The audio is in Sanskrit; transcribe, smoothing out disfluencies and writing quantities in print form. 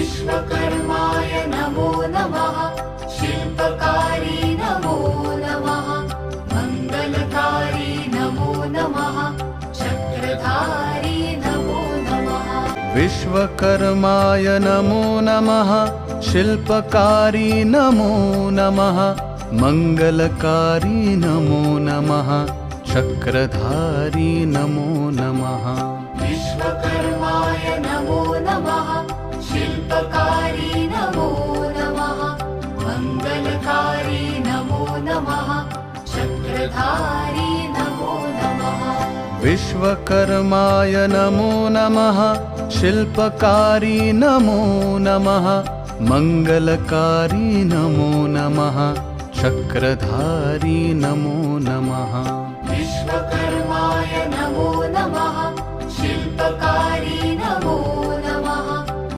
विश्वकर्माय नमो नमः। शिल्पकारी नमो नमः। मंगलकारी नमो नमः। चक्रधारी नमो नमः। विश्वकर्माय नमो नमः। शिल्पकारी नमो नमः। मंगलकारी नमो नमः। चक्रधारी नमो नमः। विश्वकर्माय नमो नमः। शिल्पकारी नमो नमः। मंगलकारी नमो नमः। चक्रधारी नमो नमः। विश्वकर्माय नमो नमः। शिल्पकारी नमो नमः। मंगलकारी नमो नमः। चक्रधारी नमो नमः।